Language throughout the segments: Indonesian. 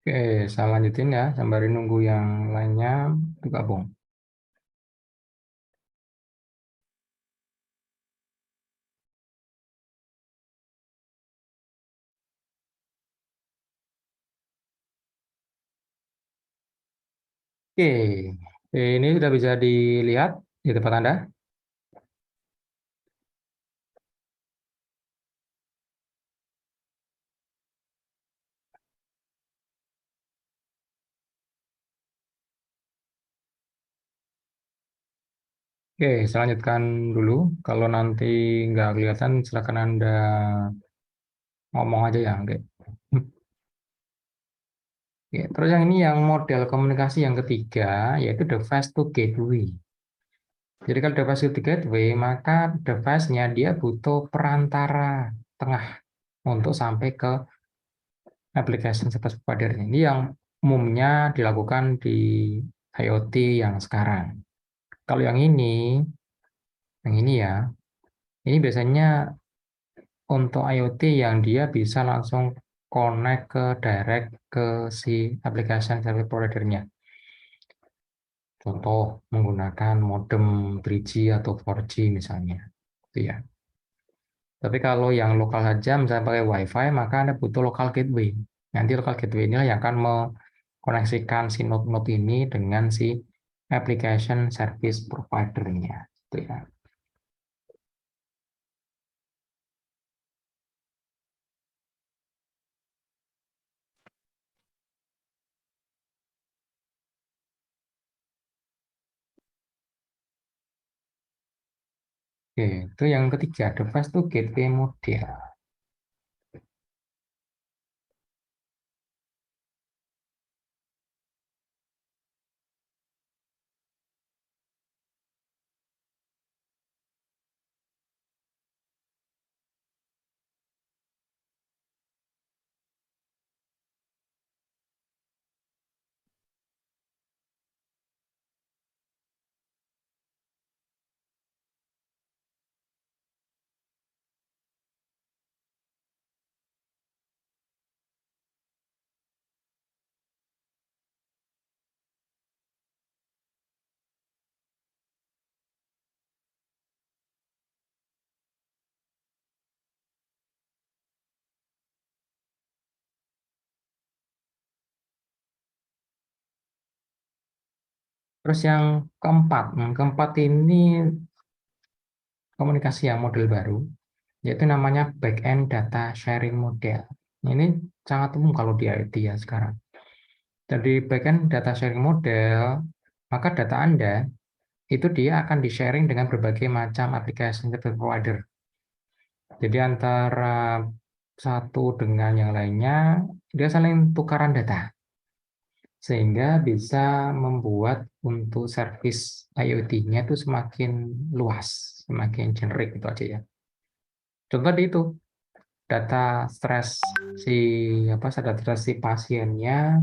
Oke, saya lanjutin ya, sembari nunggu yang lainnya bergabung. Oke, ini sudah bisa dilihat di tempat Anda. Oke, saya lanjutkan dulu. Kalau nanti nggak kelihatan, silakan Anda ngomong aja ya. Oke. Oke, terus yang ini yang model komunikasi yang ketiga, yaitu device to gateway. Jadi kalau device to gateway, maka device-nya dia butuh perantara tengah untuk sampai ke application service provider. Ini yang umumnya dilakukan di IoT yang sekarang. Kalau yang ini ya, ini biasanya untuk IoT yang dia bisa langsung connect ke direct ke si application service provider-nya. Contoh menggunakan modem 3G atau 4G misalnya. Itu ya. Tapi kalau yang lokal saja, misalnya pakai WiFi, maka Anda butuh local gateway. Nanti local gateway ini yang akan mengkoneksikan si node-node ini dengan si application service provider-nya. Itu ya. Oke, itu yang ketiga, device to gateway model. Terus yang keempat, keempat ini komunikasi yang model baru, yaitu namanya back-end data sharing model. Ini sangat umum kalau di IoT ya sekarang. Jadi back-end data sharing model, maka data Anda itu dia akan di-sharing dengan berbagai macam aplikasi service provider. Jadi antara satu dengan yang lainnya, dia saling tukaran data. Sehingga bisa membuat untuk service IoT-nya itu semakin luas, semakin generik itu aja ya. Contoh di itu, data stres si data stres si pasiennya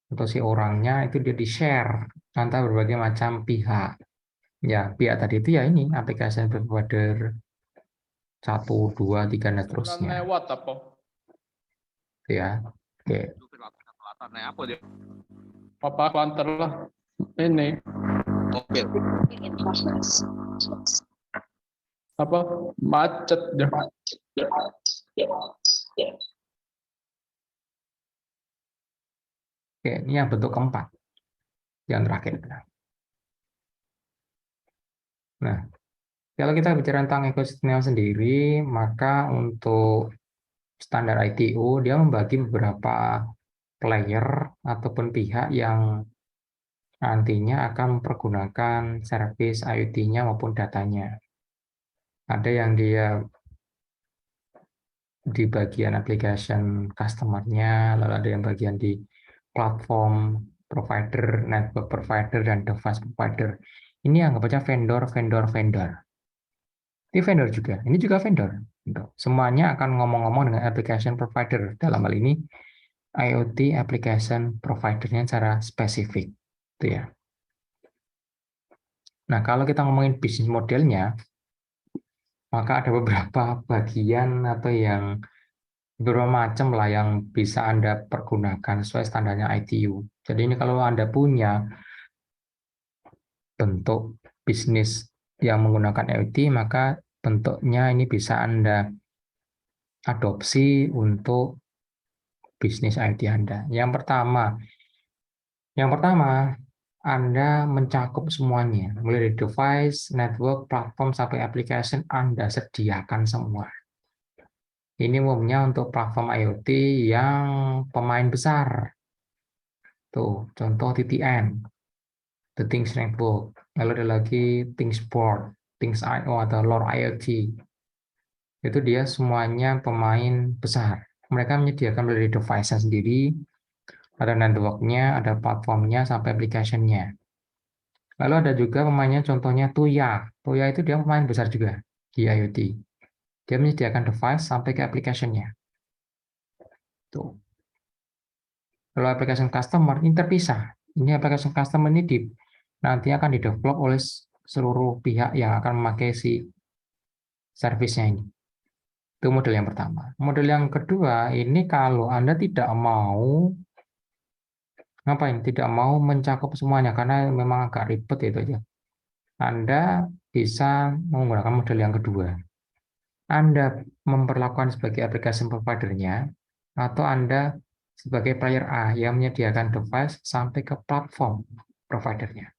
atau si orangnya itu dia di-share antara berbagai macam pihak. Ya, pihak tadi itu ya ini aplikasi provider satu, dua, tiga, dan seterusnya. Lewat apa? Itu ya. Oke. Apa lantar lah ini. Oke. Apa macet deh. Oke, ini yang bentuk keempat, yang terakhir. Nah, kalau kita bicara tentang ekosistemnya sendiri, maka untuk standar ITU dia membagi beberapa player ataupun pihak yang nantinya akan mempergunakan service IoT-nya maupun datanya. Ada yang dia di bagian application customer-nya, lalu ada yang bagian di platform provider, network provider, dan device provider. Ini anggap aja vendor. Ini vendor juga, ini juga vendor. Semuanya akan ngomong-ngomong dengan application provider. Dalam hal ini, IoT application provider-nya secara spesifik. Itu ya. Nah, kalau kita ngomongin bisnis modelnya, maka ada beberapa bagian atau yang beberapa macam lah yang bisa Anda pergunakan sesuai standarnya ITU. Jadi ini kalau Anda punya bentuk bisnis yang menggunakan IoT, maka bentuknya ini bisa Anda adopsi untuk bisnis IoT Anda. Yang pertama, Anda mencakup semuanya, mulai dari device, network, platform, sampai application Anda sediakan semua. Ini umumnya untuk platform IoT yang pemain besar. Tuh, contoh TTN, The Things Network. Lalu ada lagi ThingsBoard, Things.io atau Lore IoT. Itu dia semuanya pemain besar. Mereka menyediakan dari device-nya sendiri, ada network-nya, ada platformnya, sampai application-nya. Lalu ada juga pemainnya contohnya Tuya. Tuya itu dia pemain besar juga di IoT. Dia menyediakan device sampai ke application-nya. Tuh. Kalau application customer ini terpisah. Ini application customer ini nanti akan didevelop oleh seluruh pihak yang akan memakai si servisnya ini. Itu model yang pertama. Model yang kedua, ini kalau Anda tidak mau ngapain? Tidak mau mencakup semuanya karena memang agak ribet itu aja. Anda bisa menggunakan model yang kedua. Anda memperlakukan sebagai application provider-nya atau Anda sebagai player A yang menyediakan device sampai ke platform provider-nya.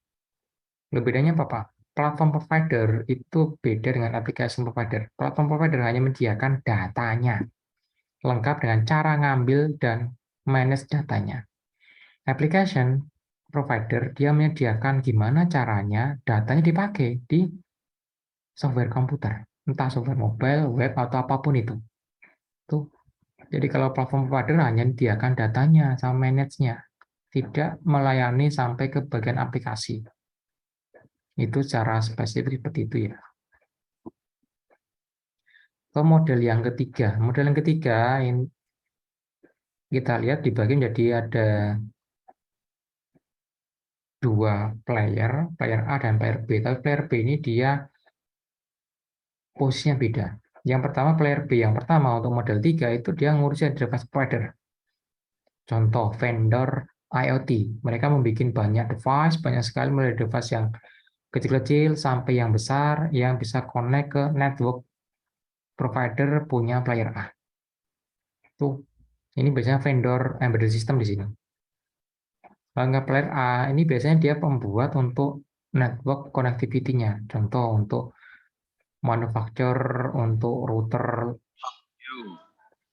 Bedanya apa, Pak? Platform provider itu beda dengan application provider. Platform provider hanya menyediakan datanya, lengkap dengan cara ngambil dan manage datanya. Application provider, dia menyediakan gimana caranya datanya dipakai di software komputer, entah software mobile, web, atau apapun itu. Tuh. Jadi kalau platform provider hanya menyediakan datanya sama manage-nya, tidak melayani sampai ke bagian aplikasi. Itu secara spesifik seperti itu ya. Ke model yang ketiga. Model yang ketiga ini kita lihat dibagi menjadi ada dua player, player A dan player B. Tapi player B ini dia posisinya beda. Yang pertama player B yang pertama untuk model 3 itu dia ngurusin device provider. Contoh vendor IoT. Mereka membuat banyak device, banyak sekali mulai device yang kecil-kecil sampai yang besar yang bisa connect ke network provider punya player A. Tuh, ini biasanya vendor embedded system di sini. Kalau player A ini biasanya dia pembuat untuk network connectivity-nya. Contoh untuk manufacturer, untuk router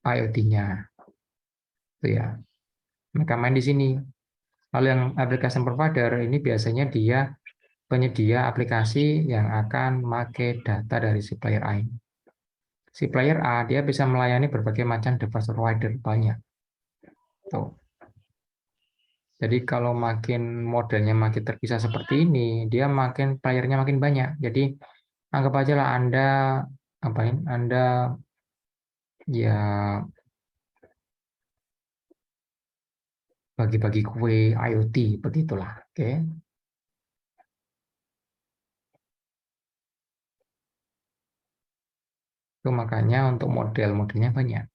IoT-nya. Itu ya. Mereka main di sini. Lalu yang application provider ini biasanya dia penyedia aplikasi yang akan pakai data dari si player A ini. Si player A dia bisa melayani berbagai macam device provider banyak. Tuh. Jadi kalau makin modelnya makin terpisah seperti ini, dia makin playernya makin banyak. Jadi anggap aja lah Anda apain? Anda ya bagi-bagi kue IoT begitulah. Oke. Itu makanya untuk model-modelnya banyak.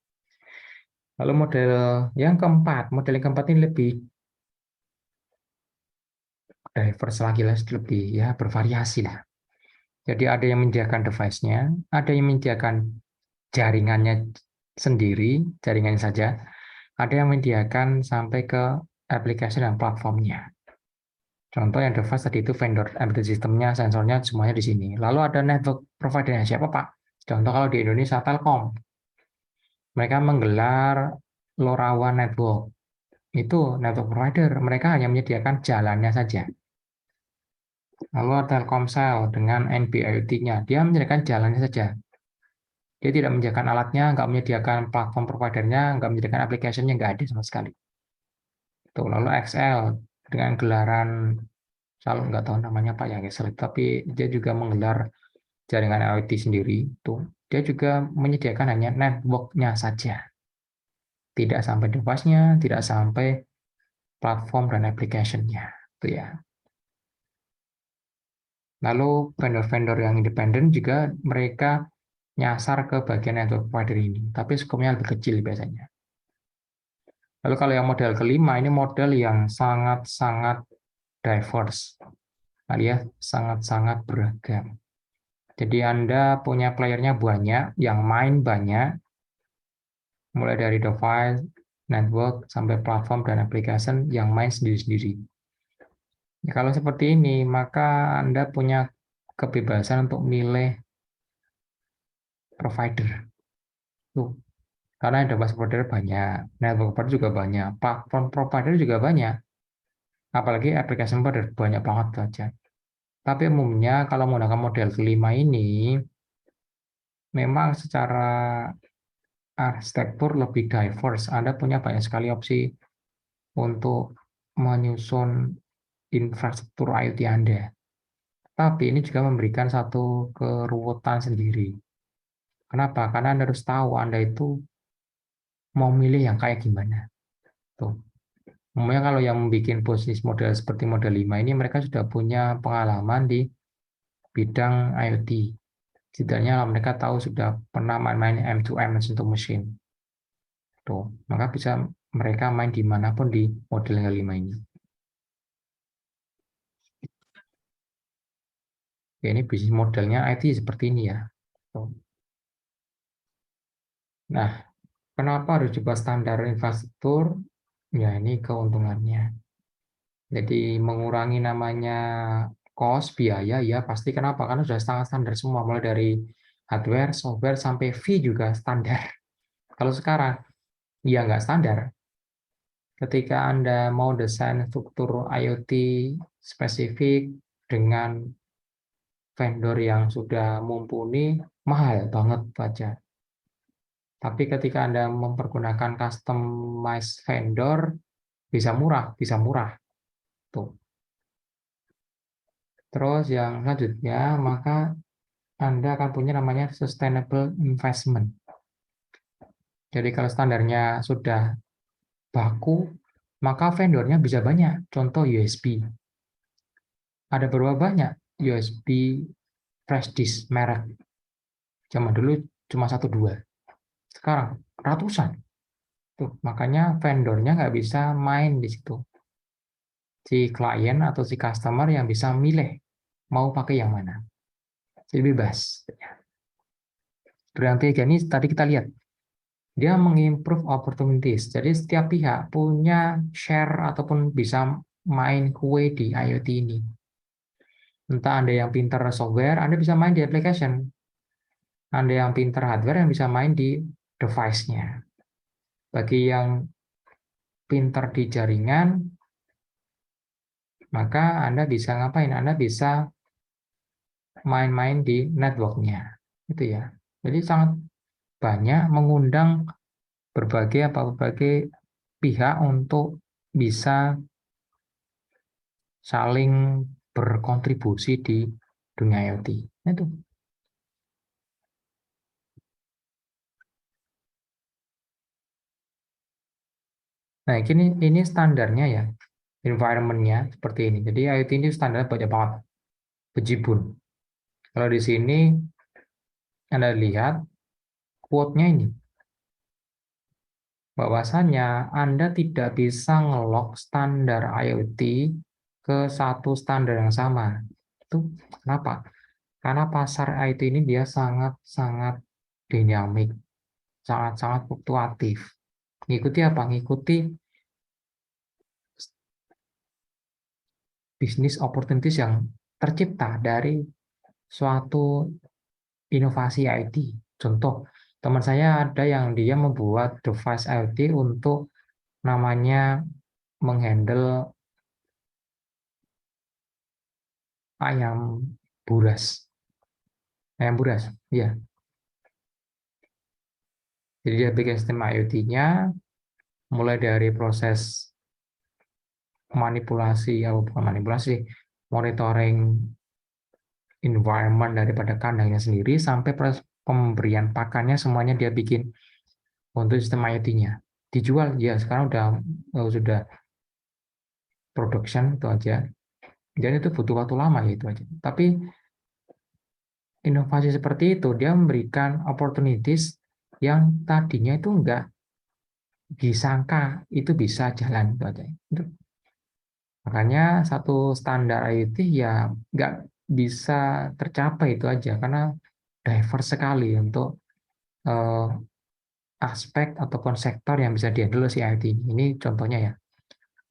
Lalu model model yang keempat ini lebih diverse lagi lah, lebih ya bervariasi lah. Jadi ada yang menyediakan device-nya, ada yang menyediakan jaringannya sendiri, jaringannya saja, ada yang menyediakan sampai ke aplikasi dan platformnya. Contoh yang device tadi itu vendor embedded systemnya, sensornya semuanya di sini. Lalu ada network providernya siapa, Pak? Contoh kalau di Indonesia Telkom, mereka menggelar LoRaWAN Network. Itu network provider, mereka hanya menyediakan jalannya saja. Lalu ada Telkomsel dengan NB-IoT-nya, dia menyediakan jalannya saja. Dia tidak menyediakan alatnya, nggak menyediakan platform providernya, nggak menyediakan aplikasinya, nggak ada sama sekali. Tuh, lalu XL dengan gelaran, kalau nggak tahu namanya apa ya, tapi dia juga menggelar jaringan IoT sendiri. Tuh, dia juga menyediakan hanya network-nya saja. Tidak sampai device-nya, tidak sampai platform dan application-nya. Itu ya. Lalu vendor-vendor yang independen juga mereka nyasar ke bagian network provider ini, tapi skopnya lebih kecil biasanya. Lalu kalau yang model kelima, ini model yang sangat-sangat diverse, alias sangat-sangat beragam. Jadi Anda punya playernya banyak, yang main banyak, mulai dari device, network, sampai platform dan application yang main sendiri-sendiri. Ya, kalau seperti ini, maka Anda punya kebebasan untuk milih provider. Tuh, karena device provider banyak, network provider juga banyak, platform provider juga banyak, apalagi application provider banyak banget saja. Tapi umumnya kalau menggunakan model kelima ini, memang secara arsitektur lebih diverse. Anda punya banyak sekali opsi untuk menyusun infrastruktur IoT Anda. Tapi ini juga memberikan satu keruwetan sendiri. Kenapa? Karena Anda harus tahu Anda itu mau milih yang kayak gimana. Tuh. Umumnya kalau yang membuat bisnis model seperti model 5 ini, mereka sudah punya pengalaman di bidang IoT. Setidaknya mereka tahu sudah pernah main-main M2M untuk mesin. Tuh, maka bisa mereka main dimanapun di model yang kelima ini. Ya, ini bisnis modelnya IT seperti ini ya. Tuh. Nah, kenapa harus dibuat standar infrastruktur? Ya, ini keuntungannya. Jadi mengurangi namanya cost, biaya, ya pasti kenapa? Karena sudah sangat standar semua, mulai dari hardware, software, sampai fee juga standar. Kalau sekarang, ya nggak standar. Ketika Anda mau desain struktur IoT spesifik dengan vendor yang sudah mumpuni, mahal banget saja. Tapi ketika Anda mempergunakan customized vendor, bisa murah, bisa murah. Tuh. Terus yang selanjutnya, maka Anda akan punya namanya sustainable investment. Jadi kalau standarnya sudah baku, maka vendornya bisa banyak. Contoh USB. Ada berapa banyak USB flash disk merek? Zaman dulu cuma satu dua. Sekarang ratusan. Tuh, makanya vendornya nggak bisa main di situ. Si klien atau si customer yang bisa milih mau pakai yang mana. Jadi bebas. Yang ketiga ini tadi kita lihat, dia mengimprove opportunities. Jadi setiap pihak punya share ataupun bisa main kue di IoT ini. Entah Anda yang pintar software, Anda bisa main di application. Anda yang pintar hardware, yang bisa main di device-nya. Bagi yang pintar di jaringan, maka Anda bisa ngapain? Anda bisa main-main di network-nya. Itu ya. Jadi sangat banyak mengundang berbagai pihak untuk bisa saling berkontribusi di dunia IoT. Itu. Nah, ini standarnya ya, environment-nya seperti ini. Jadi IoT ini standar banyak banget, bejibun. Kalau di sini Anda lihat quote-nya ini, bahwasannya Anda tidak bisa ngelok standar IoT ke satu standar yang sama. Itu kenapa? Karena pasar IoT ini dia sangat-sangat dinamik, sangat-sangat fluktuatif. Ngikuti apa? Ngikuti bisnis opportunities yang tercipta dari suatu inovasi IoT. Contoh, teman saya ada yang dia membuat device IoT untuk namanya menghandle ayam buras. Ayam buras, ya. Jadi dia bikin sistem IoT-nya mulai dari proses manipulasi, atau bukan manipulasi, monitoring environment daripada kandangnya sendiri sampai proses pemberian pakannya semuanya dia bikin untuk sistem IoT-nya. Dijual, ya sekarang sudah production itu aja. Dan itu butuh waktu lama gitu aja. Tapi inovasi seperti itu, dia memberikan opportunities yang tadinya itu enggak disangka itu bisa jalan itu aja. Makanya satu standar IoT ya nggak bisa tercapai itu aja karena diverse sekali untuk eh, aspek ataupun sektor yang bisa dihandle si IoT ini. Ini contohnya ya.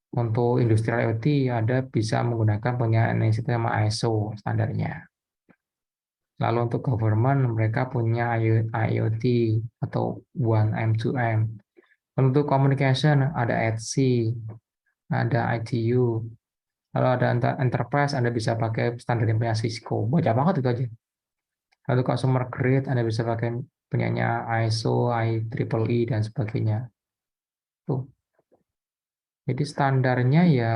Untuk industrial IoT ada bisa menggunakan pengenalan sistem ISO standarnya. Lalu untuk government mereka punya IoT atau 1M2M. Untuk communication ada ETSI, ada ITU. Kalau ada enterprise Anda bisa pakai standar yang punya Cisco. Banyak banget itu aja. Lalu consumer grade Anda bisa pakai punyanya ISO, IEEE dan sebagainya. Tuh. Jadi standarnya ya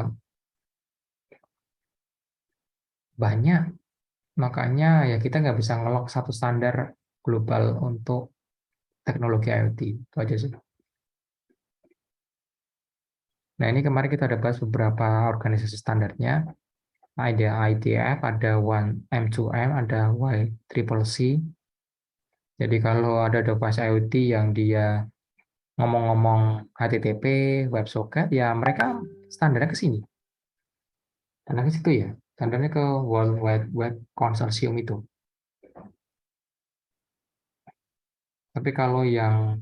banyak. Makanya ya kita nggak bisa ngelok satu standar global untuk teknologi IoT. Itu aja sih. Nah, ini kemarin kita ada bahas beberapa organisasi standarnya. Ada IETF, ada 1M2M, ada YCCC. Jadi kalau ada device IoT yang dia ngomong-ngomong HTTP, WebSocket, ya mereka standarnya ke sini. Standarnya ke situ ya. Standarnya ke World Wide Web Consortium itu. Tapi kalau yang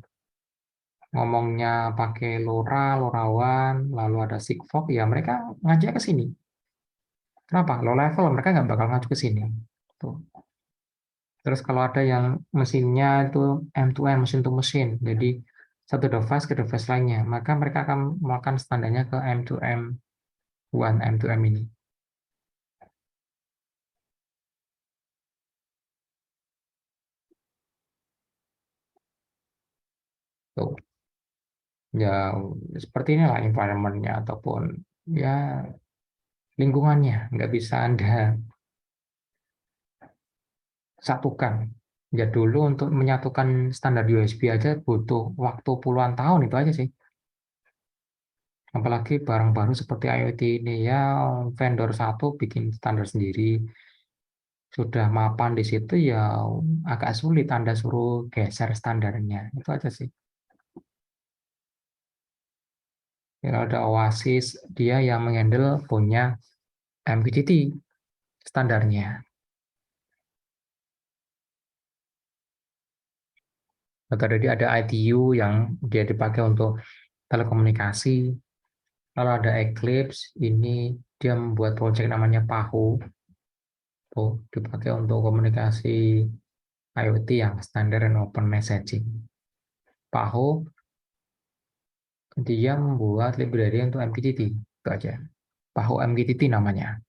ngomongnya pakai LoRa, LoRaWAN, lalu ada Sigfox, ya mereka ngajak ke sini. Kenapa? Low level, mereka nggak bakal ngaju ke sini. Tuh. Terus kalau ada yang mesinnya itu M2M, mesin to mesin, jadi satu device ke device lainnya, maka mereka akan melakukan standarnya ke M2M, 1M2M ini. Tuh. Ya seperti inilah environment-nya ataupun ya lingkungannya nggak bisa Anda satukan. Ya dulu untuk menyatukan standar USB aja butuh waktu puluhan tahun itu aja sih. Apalagi barang baru seperti IoT ini ya vendor satu bikin standar sendiri sudah mapan di situ ya agak sulit Anda suruh geser standarnya. Itu aja sih. Ya, ada Oasis dia yang menghandle punya MQTT standarnya. Atau tadi ada ITU yang dia dipakai untuk telekomunikasi. Kalau ada Eclipse, ini dia membuat project namanya PAHO. Tuh, dipakai untuk komunikasi IoT yang standar dan open messaging. PAHO, dia membuat library untuk MQTT. Itu aja. PAHO MQTT namanya.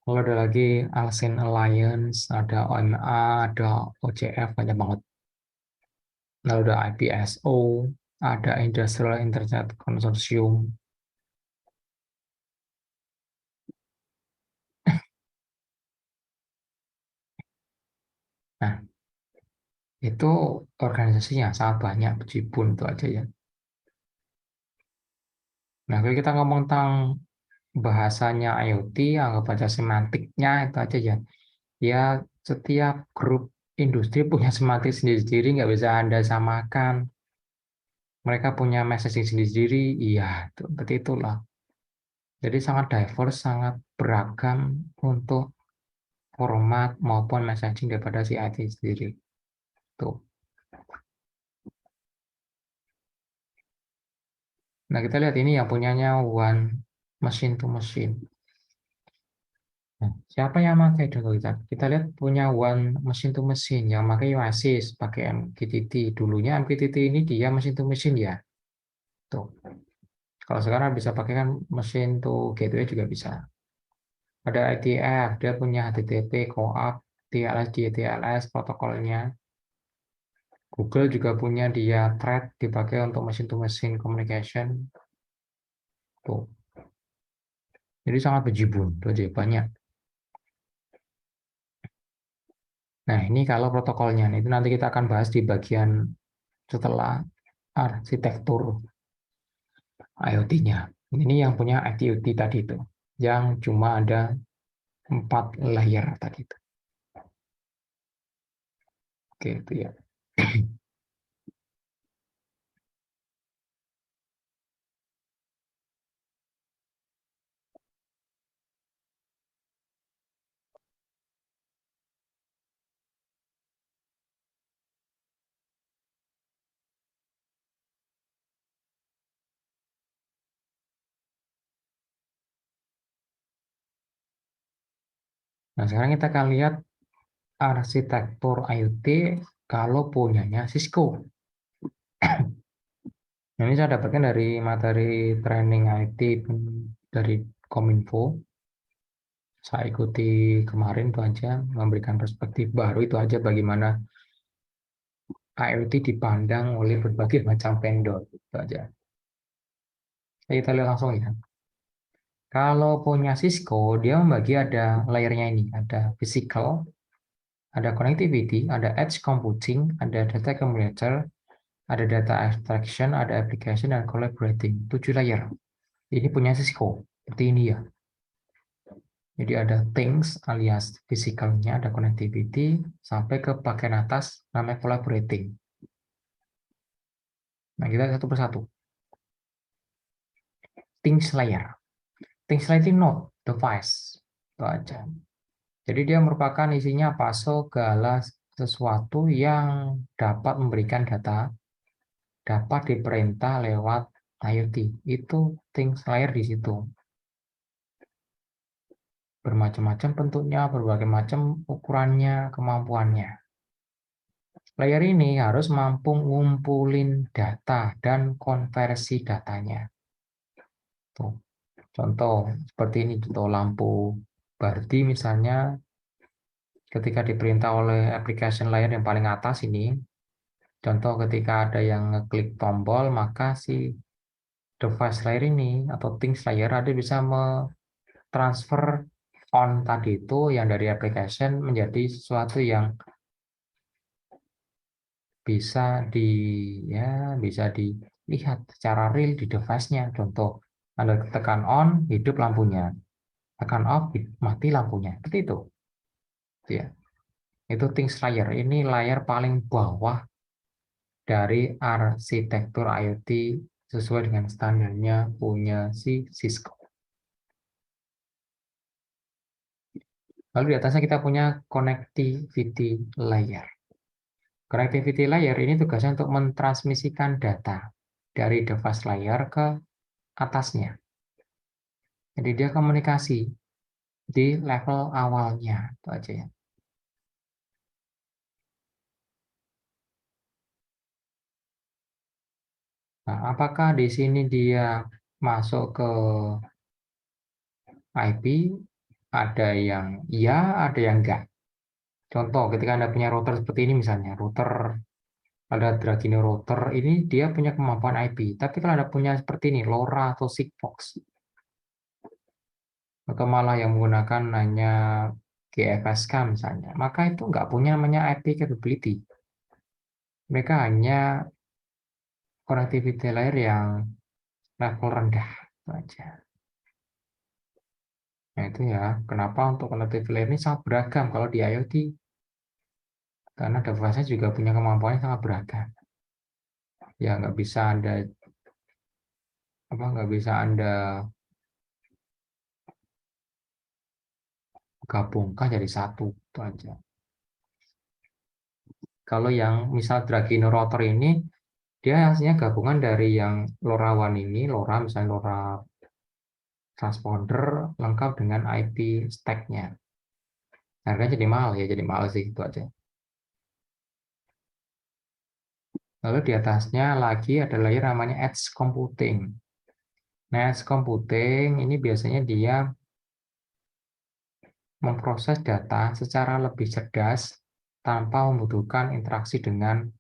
Lalu ada lagi Alcine Alliance, ada OMA, ada OCF, banyak banget. Lalu ada IPSO, ada Industrial Internet Consortium. Nah, itu organisasinya sangat banyak, meskipun itu aja ya. Nah, kalau kita ngomong tentang bahasanya IoT, anggap aja semantiknya itu aja ya. Ya, setiap grup industri punya semantik sendiri-sendiri, nggak bisa Anda samakan. Mereka punya messaging sendiri-sendiri, iya, itu, seperti itulah. Jadi sangat diverse, sangat beragam untuk format maupun messaging daripada si IT sendiri. Tuh. Nah, kita lihat ini yang punyanya one machine to machine. Nah, siapa yang pakai dulu kita? Kita lihat punya one machine to machine yang pakai Oasis, pakai MQTT. Dulunya MQTT ini dia machine to machine ya. Tuh. Kalau sekarang bisa pakai kan machine to gateway juga bisa. Ada ITF, dia punya HTTP, CoAP, TLS, JTLS, protokolnya. Google juga punya dia Thread dipakai untuk machine to machine communication. Tuh. Jadi sangat bejibun, tuh jadi banyak. Nah, ini kalau protokolnya. Nah, itu nanti kita akan bahas di bagian setelah arsitektur IoT-nya. Ini yang punya IoT tadi itu. Yang cuma ada 4 layer tadi itu. Oke, itu ya. Nah, sekarang kita akan lihat arsitektur IoT kalau punyanya Cisco. Nah, ini saya dapatkan dari materi training IT dari Kominfo. Saya ikuti kemarin itu aja, memberikan perspektif baru itu aja bagaimana IoT dipandang oleh berbagai macam vendor. Itu aja. Jadi kita lihat langsung ya. Kalau punya Cisco, dia membagi ada layernya ini. Ada physical, ada connectivity, ada edge computing, ada data accumulator, ada data abstraction, ada application, dan collaborating. 7 layer. Ini punya Cisco. Seperti ini ya. Jadi ada things alias physicalnya, ada connectivity, sampai ke bagian atas namanya collaborating. Nah, kita satu persatu. Things layer. Things layer itu node, device. Itu aja. Jadi dia merupakan isinya apa? Segala sesuatu yang dapat memberikan data, dapat diperintah lewat IoT. Itu things layer di situ. Bermacam-macam bentuknya, berbagai macam ukurannya, kemampuannya. Layer ini harus mampu ngumpulin data dan konversi datanya. Tuh, contoh seperti ini, contoh lampu Bardi misalnya, ketika diperintah oleh application layer yang paling atas ini, contoh ketika ada yang ngeklik tombol, maka si device layer ini atau things layer ada bisa transfer on tadi itu yang dari application menjadi sesuatu yang bisa bisa dilihat secara real di device-nya. Contoh, Anda tekan on, hidup lampunya. Tekan off, mati lampunya. Seperti itu. Ya. Itu things layer. Ini layer paling bawah dari arsitektur IoT sesuai dengan standarnya punya si Cisco. Lalu di atasnya kita punya connectivity layer. Connectivity layer ini tugasnya untuk mentransmisikan data dari device layer ke atasnya. Jadi dia komunikasi di level awalnya. Itu aja ya. Nah, apakah di sini dia masuk ke IP? Ada yang iya, ada yang enggak. Contoh, ketika Anda punya router seperti ini misalnya, router ada Dragino router, ini dia punya kemampuan IP. Tapi kalau Anda punya seperti ini, LoRa atau Sigfox, atau malah yang menggunakan hanya GFSK misalnya, maka itu nggak punya namanya IP capability. Mereka hanya connectivity layer yang level rendah. Itu aja. Nah itu ya, kenapa untuk connectivity layer ini sangat beragam kalau di IoT. Karena device-nya juga punya kemampuan yang sangat beragam. Ya nggak bisa Anda gabungkan jadi satu. Itu aja. Kalau yang misal Dragino router ini, dia hasilnya gabungan dari yang LoRaWAN ini, LoRa misalnya LoRa transponder lengkap dengan IP stack-nya. Harganya jadi mahal sih itu aja. Lalu di atasnya lagi ada layer namanya edge computing. Nah, edge computing ini biasanya dia memproses data secara lebih cerdas tanpa membutuhkan interaksi dengan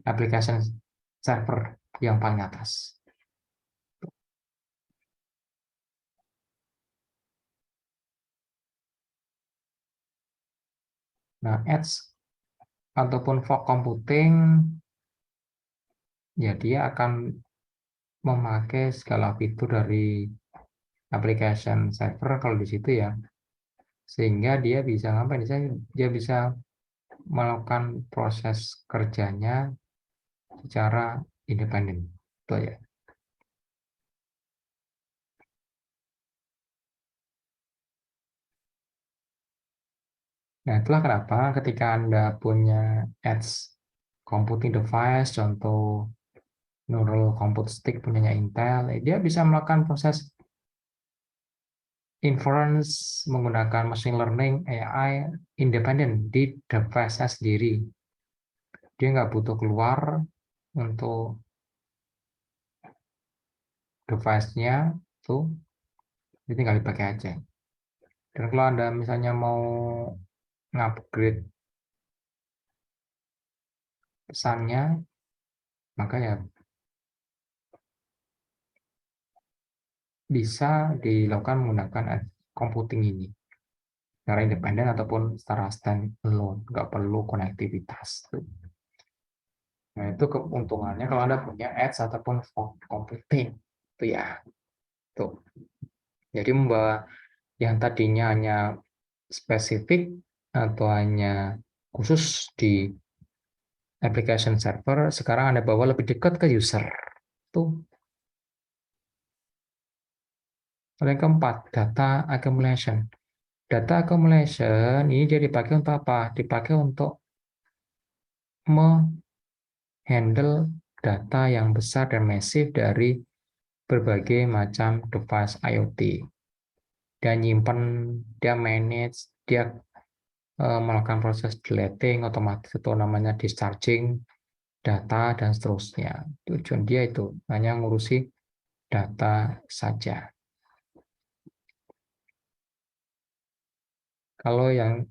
application server yang paling atas. Nah, edge ataupun fog computing ya dia akan memakai segala fitur dari application server kalau di situ ya. sehingga dia bisa ngapain? Dia bisa melakukan proses kerjanya secara independen. Itu aja. Nah, itulah kenapa ketika Anda punya edge computing device, contoh neural compute stick punyanya Intel, dia bisa melakukan proses inference menggunakan machine learning AI independen di device-nya sendiri. Dia nggak butuh keluar untuk device-nya tuh, jadi tinggal dipakai aja. Dan kalau Anda misalnya mau ngupgrade pesannya, maka ya bisa dilakukan menggunakan computing ini secara independen ataupun secara standalone, nggak perlu konektivitas. Nah, itu keuntungannya kalau Anda punya edge ataupun fog computing. Itu ya. Tuh. Jadi membawa yang tadinya hanya spesifik atau hanya khusus di application server, sekarang Anda bawa lebih dekat ke user. Tuh. Yang keempat, data accumulation. Data accumulation ini dia dipakai untuk apa? Dipakai untuk menghandle data yang besar dan masif dari berbagai macam device IoT. Dia nyimpen, dia manage, dia melakukan proses deleting otomatis atau namanya discharging data dan seterusnya. Tujuan dia itu hanya ngurusi data saja. Kalau yang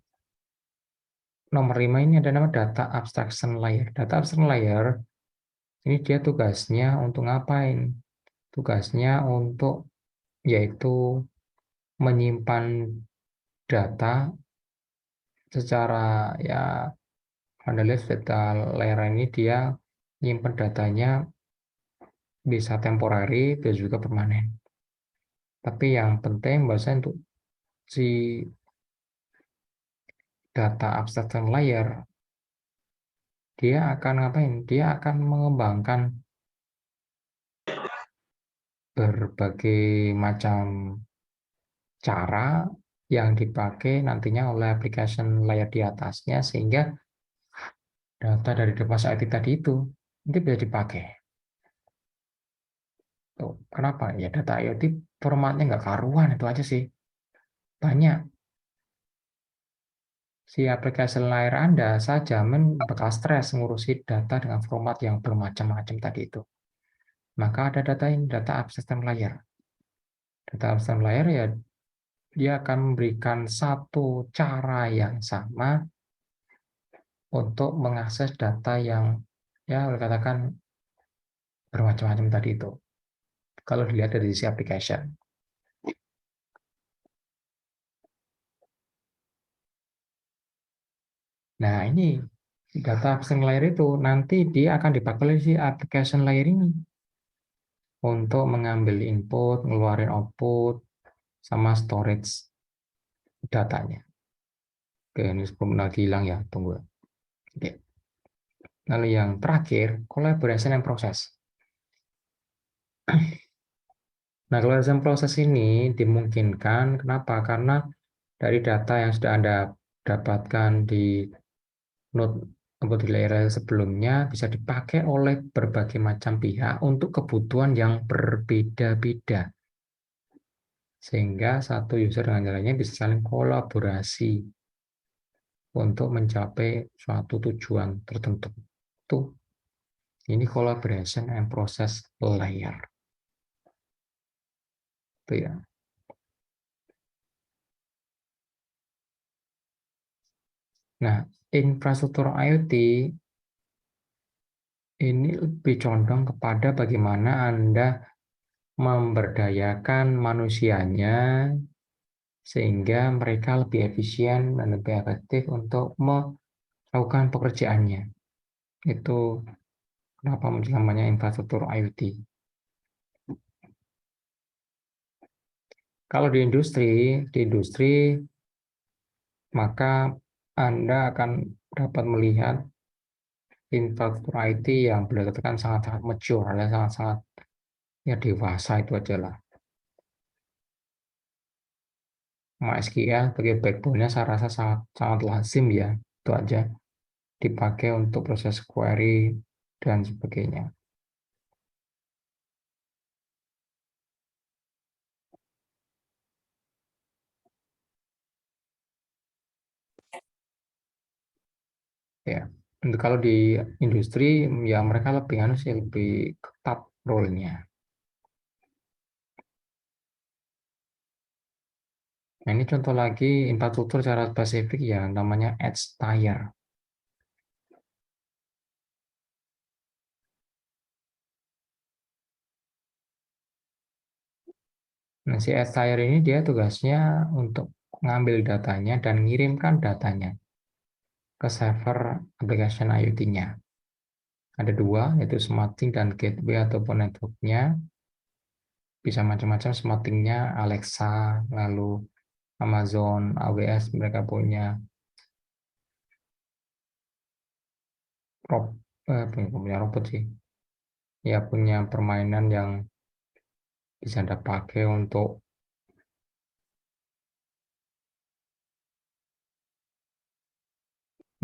nomor 5 ini ada nama data abstraction layer. Data abstraction layer ini dia tugasnya untuk ngapain? Tugasnya untuk yaitu menyimpan data secara ya analis data layer ini dia nyimpan datanya bisa temporary, bisa juga permanen. Tapi yang penting bahasa untuk si data abstraction layer, dia akan ngapain? Dia akan mengembangkan berbagai macam cara yang dipakai nantinya oleh application layer di atasnya, sehingga data dari device IT tadi itu nanti bisa dipakai. Tuh, kenapa? Ya data IoT formatnya nggak karuan, itu aja sih. Banyak. Si aplikasi layer Anda saja bakal stres ngurusi data dengan format yang bermacam-macam tadi itu. Maka ada data ini, data abstraction layer. Data abstraction layer ya dia akan memberikan satu cara yang sama untuk mengakses data yang ya boleh katakan bermacam-macam tadi itu. Kalau dilihat dari sisi application. Nah, ini data abstraction layer itu nanti dia akan dipakai oleh si application layer ini untuk mengambil input, ngeluarin output, sama storage datanya. Oke, ini sebelum lagi hilang ya, tunggu. Oke. Lalu yang terakhir, collaboration and process. Nah, collaboration process ini dimungkinkan, kenapa? Karena dari data yang sudah Anda dapatkan di node atau di layer sebelumnya bisa dipakai oleh berbagai macam pihak untuk kebutuhan yang berbeda-beda. Sehingga satu user dengan lainnya bisa saling kolaborasi untuk mencapai suatu tujuan tertentu. Tuh, ini collaboration and process layer. Itu ya. Nah, infrastruktur IoT ini lebih condong kepada bagaimana Anda memberdayakan manusianya sehingga mereka lebih efisien dan lebih efektif untuk melakukan pekerjaannya. Itu kenapa namanya infrastruktur IoT. Kalau di industri maka Anda akan dapat melihat infrastruktur IT yang boleh dikatakan sangat-sangat mature, alias sangat-sangat ya dewasa itu aja lah. MySQL sebagai backbone-nya saya rasa sangat sangat lazim ya, itu aja dipakai untuk proses query dan sebagainya. Ya, untuk kalau di industri ya mereka lebih anu sih lebih ketat role-nya. Nah, ini contoh lagi infrastruktur secara spesifik ya namanya edge tier. Nah, si edge tier ini dia tugasnya untuk ngambil datanya dan ngirimkan datanya ke server application IoT-nya. Ada dua, yaitu smarting dan gateway ataupun network-nya. Bisa macam-macam smarting-nya, Alexa, lalu Amazon, AWS, mereka punya punya robot sih. Ya punya permainan yang bisa Anda pakai untuk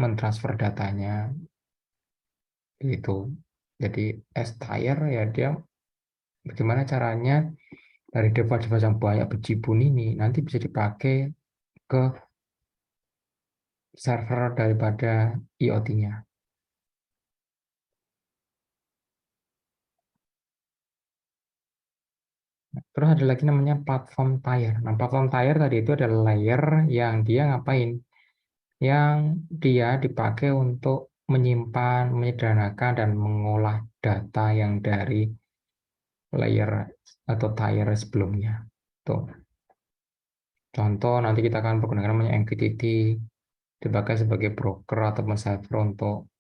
mentransfer datanya itu. Jadi S-Tier ya dia bagaimana caranya dari device-device yang banyak berjibun ini nanti bisa dipakai ke server daripada IoT-nya. Terus ada lagi namanya platform tier. Nah, platform tier tadi itu adalah layer yang dia ngapain? Yang dia dipakai untuk menyimpan, menyederhanakan, dan mengolah data yang dari layer atau tier sebelumnya. Tuh. Contoh nanti kita akan menggunakan namanya MQTT dipakai sebagai broker ataupun server untuk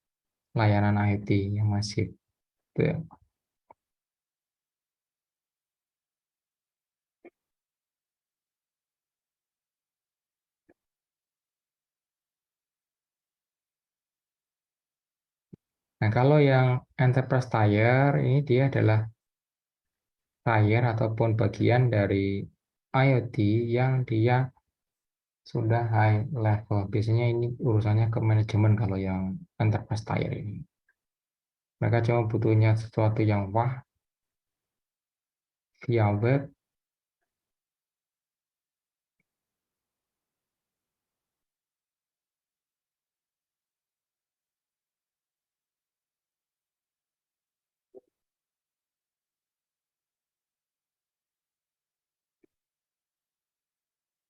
layanan IT yang masif. Tuh ya. Nah, kalau yang enterprise tier ini dia adalah tier ataupun bagian dari IoT yang dia sudah high level. Biasanya ini urusannya ke manajemen kalau yang enterprise tier ini. Mereka cuma butuhnya sesuatu yang wah via web.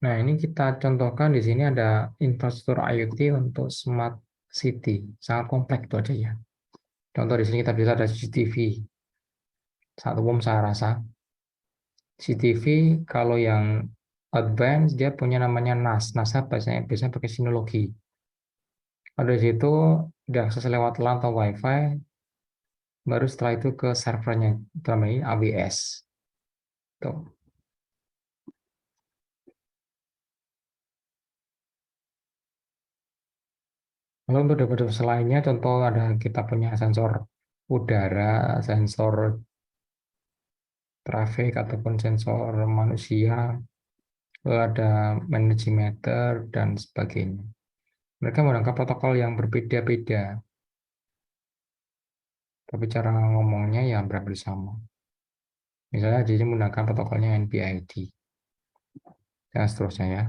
Nah, ini kita contohkan di sini ada infrastruktur IoT untuk smart city. Sangat kompleks itu aja ya. Contoh di sini kita bisa ada CCTV. Saat umum saya rasa CCTV kalau yang advance dia punya namanya NAS. NAS biasanya pakai sinologi. Ada di situ diakses lewat LAN atau WiFi, baru setelah itu ke servernya, namanya AWS. Tuh. Lalu untuk device lainnya, contoh ada kita punya sensor udara, sensor traffic ataupun sensor manusia, lalu ada manajimeter dan sebagainya. Mereka menggunakan protokol yang berbeda-beda, tapi cara ngomongnya ya hampir sama. Misalnya di sini menggunakan protokolnya NB-IoT dan seterusnya ya.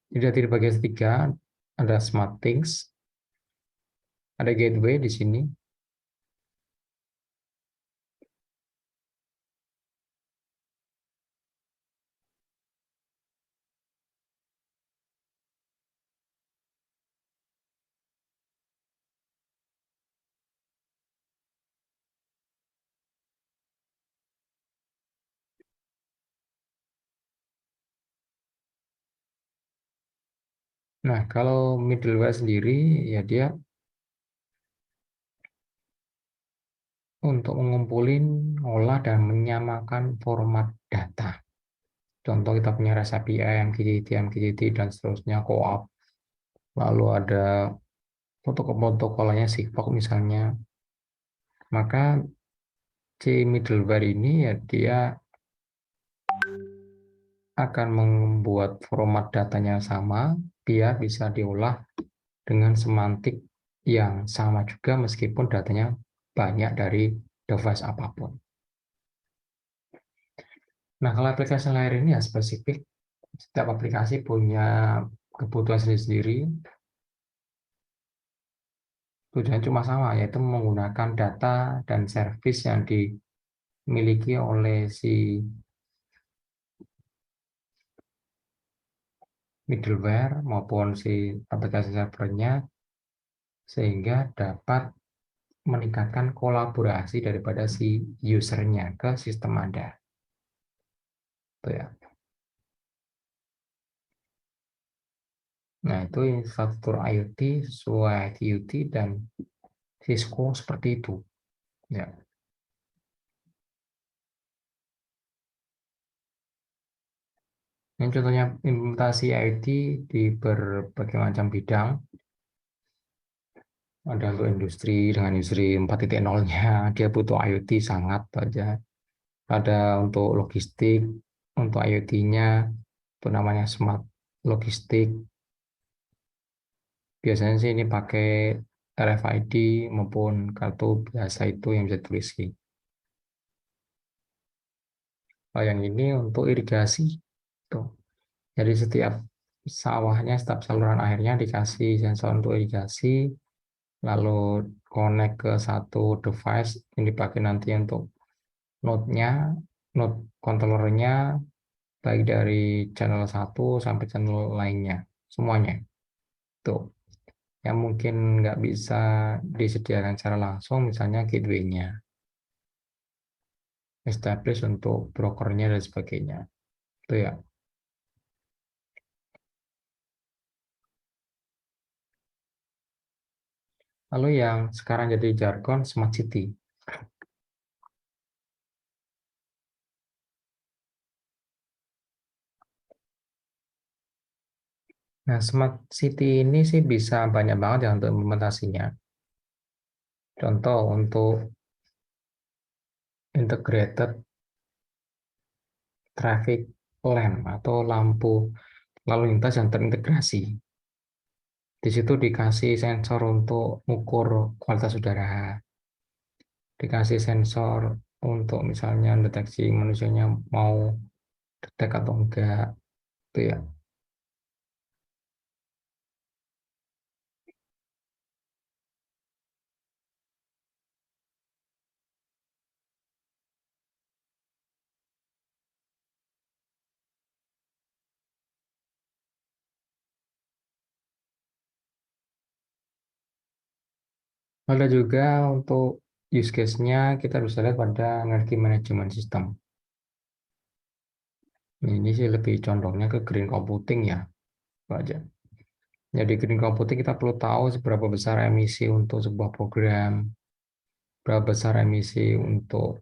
Jadi di bagian ketiga ada smart things, ada gateway di sini. Nah, kalau middleware sendiri ya dia untuk mengumpulin, olah dan menyamakan format data. Contoh kita punya REST API, MQTT, MQTT, dan seterusnya, co-op. Lalu ada protokol-protokolnya Sigfox misalnya. Maka si middleware ini ya dia akan membuat format datanya sama biar bisa diolah dengan semantik yang sama juga meskipun datanya banyak dari device apapun. Nah, kalau aplikasi layer ini ya spesifik, setiap aplikasi punya kebutuhan sendiri-sendiri. Tujuannya cuma sama, yaitu menggunakan data dan service yang dimiliki oleh si middleware maupun si aplikasi servernya, sehingga dapat meningkatkan kolaborasi daripada si usernya ke sistem Anda. Itu ya. Nah, itu infrastruktur IoT sesuai IoT dan Cisco seperti itu. Ya. Ini contohnya implementasi IoT di berbagai macam bidang. Ada untuk industri dengan industri 4.0-nya, dia butuh IoT sangat saja. Ada untuk logistik, untuk IoT-nya, itu namanya smart logistik. Biasanya sih ini pakai RFID maupun kartu biasa itu yang bisa tulis. Yang ini untuk irigasi. Tuh. Jadi setiap sawahnya, setiap saluran airnya dikasih sensor untuk irigasi, lalu connect ke satu device yang dipakai nanti untuk node-nya, node controllernya, baik dari channel 1 sampai channel lainnya, semuanya. Tuh. Yang mungkin nggak bisa disediakan secara langsung, misalnya gateway-nya, establish untuk brokernya dan sebagainya. Itu ya. Lalu yang sekarang jadi jargon smart city. Nah, smart city ini sih bisa banyak banget ya untuk implementasinya. Contoh untuk integrated traffic lamp atau lampu lalu lintas yang terintegrasi. Di situ dikasih sensor untuk mengukur kualitas udara, dikasih sensor untuk misalnya deteksi manusianya mau detek atau enggak, itu ya. Ada juga untuk use case-nya kita bisa lihat pada energi management system. Ini sih lebih condongnya ke green computing ya, itu aja. Jadi green computing kita perlu tahu seberapa besar emisi untuk sebuah program, berapa besar emisi untuk